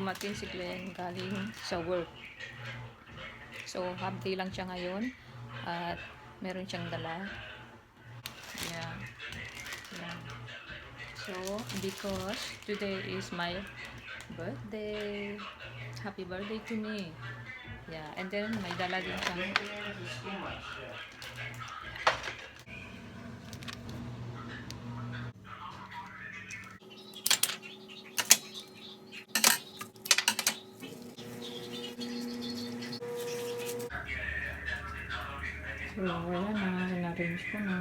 dumating si Glenn galing sa work. So, half day lang siya ngayon. At meron siyang dala. Yeah. Yeah. So, because today is my birthday. Happy birthday to me. Yeah. And then, may dala din siyang so, wala na. In-arrange ko na.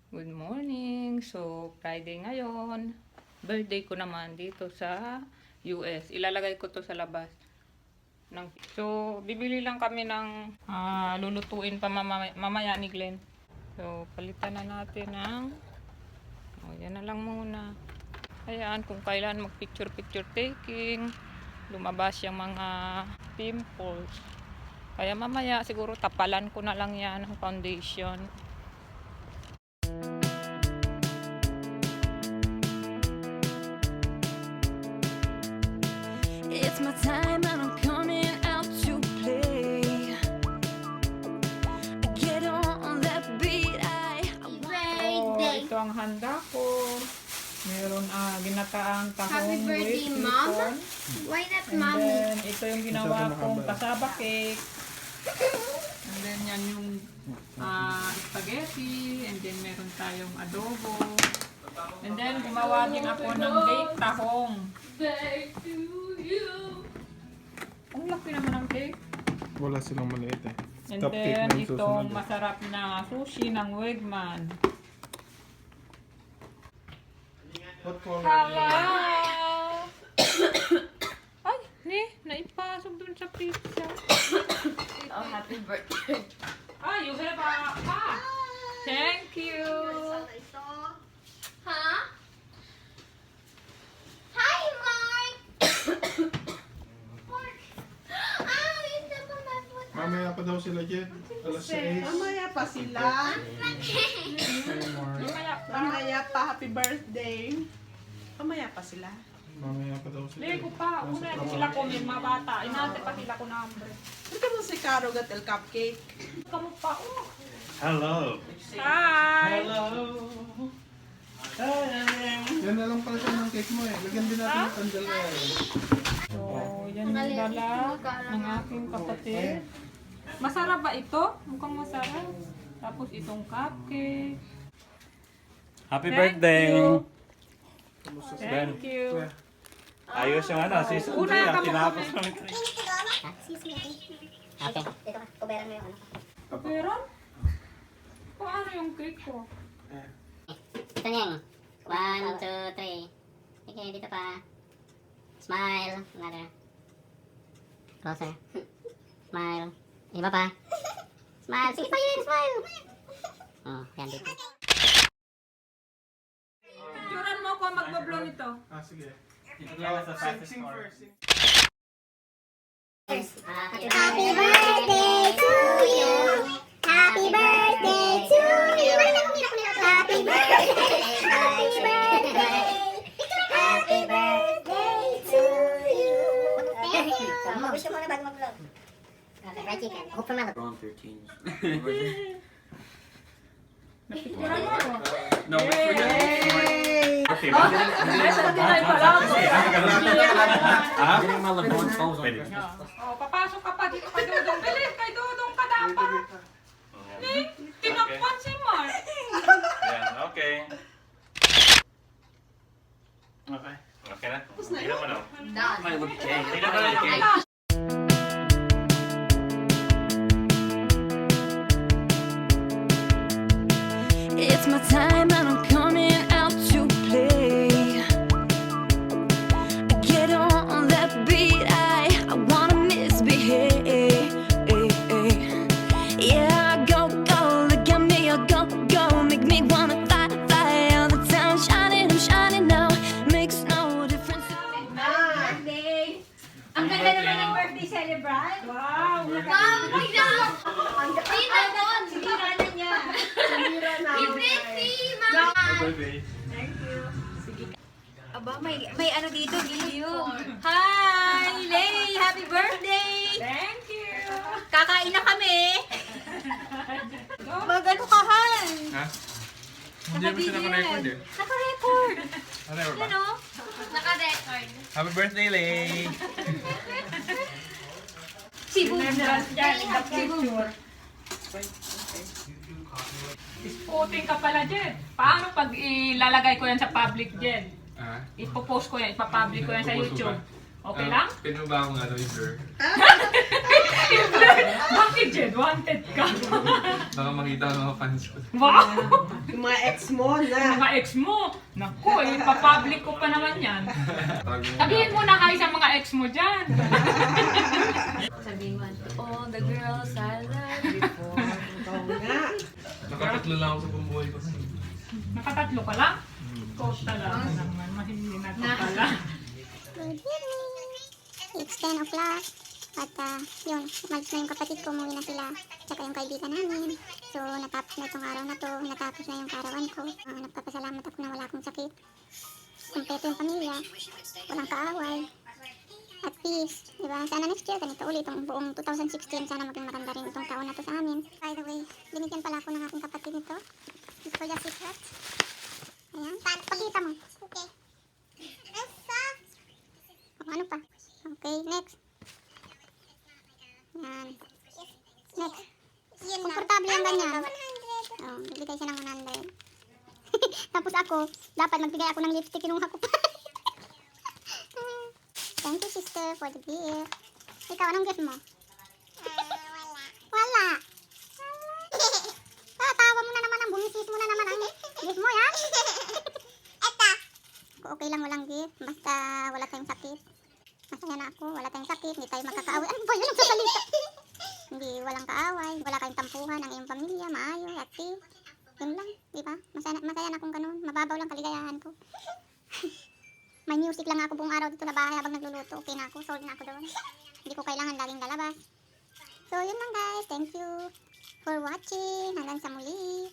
Good morning. So, Friday ngayon. Birthday ko naman dito sa US. Ilalagay ko to sa labas. So, bibili lang kami ng lulutuin pa mamaya ni Glenn. So, palitan na natin ng yan na lang muna. Ayan, kung kailan mag-picture taking, lumabas yung mga pimples. Kaya mamaya siguro tapalan ko na lang yan ng foundation. It's my time and I'm coming out to play. Get on that beat, So, ito ang handa ko. Meron ginataang tahong Happy birthday, with Mom. bacon. Why not And mommy? then, ito yung ginawa kong kasaba cake. And then, yan yung spaghetti. And then, meron tayong adobo. And then, gumawa din ako ng baked tahong. Back to you. Ang laki naman ng cake. Wala silang maliit eh. And Cupcake then, na yung itong susunod. masarap na sushi ng Wegman. What color? Hello! Ay, naipasok dun sa pizza. Oh, happy birthday. Ah, you have thank you. Huh? Hi, Mark. Mark. You step on my foot. Mamaya pa daw sila, Jet. Alas 6. Mamaya pa sila. Mamaya pa, happy birthday. Mamaya pa sila. Mamaya pa daw sila. Lego pa, una sila ko may mga bata. Inate pa sila ko na hambre. Ito mo si Caro Gatel Cupcake. Kamu pa, oh. Hello. Hi! Yan na lang pala siya ng cake mo eh. Lagyan din natin ng candle eh. So, yan yung dala ng aking kapatid. Masarap ba ito? Mukhang masarap. Tapos itong cupcake. Happy Thank birthday! you. Thank you. Ayos yung ano, season Una 3 ka mo tinapos kami. kami. Ate, dito ka. Kuberan mo yung ano. Pero, paano yung cake ko? Ito niyang. 1, 2, 3. Sige, dito pa. Smile. Another. Closer. Smile. Iba pa. Smile. Sige pa yun, smile. Oh, yan dito. Picturean mo ako magbablo nito. Sige. Ito lang sa fastest Sing score. first. Sing. Happy birthday to you. Happy birthday to you. Happy birthday. Happy birthday. Happy birthday to you. Thank you. Mag-wish ka muna bago mag-vlog. Okay, fried chicken. Hope for Malak. Wrong 13. Napicturean mo ako. No, wait for you. Okay, Ay, sa tinay pa lang. Getting my LeBron phones on. Oh, papasok ka pa dito kay Dudong. Bilis, kay Dudong ka dapat. Tinakpan si Mark. Yeah, okay. Okay. Okay na? Tingnan mo na. May look cake. Tingnan mo na yung cake. It's my time and I'm coming out to play. Get on that beat, I wanna misbehave. Yeah, go, look at me, go, make me wanna fight all the time. Shining, I'm shining now, makes no difference. Birthday. Ang ganda naman ng birthday celebrant. Wow! Wow, my God. Tita doon. Sinira na niya. Sinira na. Happy birthday, Mama. Baby. Thank you. Sige. Aba, may ano dito, video. Hi, Lay! Happy birthday! Thank you! Kakain na kami. Mag-ano ka, Han? Ha? Hindi mo siya naka-record eh. Naka-record. Ano ba? Ano? Naka-record. Happy birthday, Lay! Sibu. Isputing ka pala, Jen. Paano pag ilalagay ko yan sa public, Jen? Ah? Ipopost ko yan, ipapublic ko yan sa Ipopost mo YouTube. ba? Okay lang? Pin mo ba akong i-blur? Bakit, Jen? Wanted ka. Baka makita ang mga fans ko. Wow! Yung mga ex mo na. Mga ex mo. Naku, ipapublic ko pa naman yan. Tawag mo Sabihin mo na kayo sa mga ex mo dyan. Sabihin mo, all the girls I loved before. Oo nga. Nakatatlo lang ako sa buong buhay ko. Nakatatlo ka lang? Ikaw talaga naman. Mahindi na ito pala. Good evening! It's 10 o'clock. At yun, umalis na yung kapatid ko, umuwi na sila. Tsaka yung kaibigan namin. So, natapos na itong araw na to. Natapos na yung karawan ko. Nagpapasalamat ako na wala akong sakit. Kumpleto yung pamilya. Walang kaaway. At peace. Diba? Sana next year, ganito ulit. Itong buong 2016, sana maging maganda rin itong taon na to sa amin. By the way, binigyan pala ako ng aking kapatid nito. Victoria's Secret. Ayan. Pakita mo. Okay. Ano pa? Okay, next. Yan. Next. Komportable yung ganyan. Oh, bibigay siya ng 100. Tapos ako, dapat magbigay ako ng lipstick, kinuha ko pa. Thank you, sister, for the gift. Ikaw, anong gift mo? Wala. Tawa mo na naman ang bumisit mo na naman ang gift mo, yan. Okay lang, walang gift. Basta wala tayong sakit. Masaya na ako, wala tayong sakit, hindi tayo magkakaaway. Ano ba yun ang sasalita? Hindi, walang kaaway, wala kayong tampuhan ng iyong pamilya, maayos, at peace. Yun lang, di ba? Masaya na akong ganun, mababaw lang kaligayahan ko. May music lang ako buong araw dito na bahay habang nagluluto. Okay na ako, sold na ako doon. Hindi ko kailangan laging lalabas. So, yun lang guys, thank you for watching. Hanggang sa muli.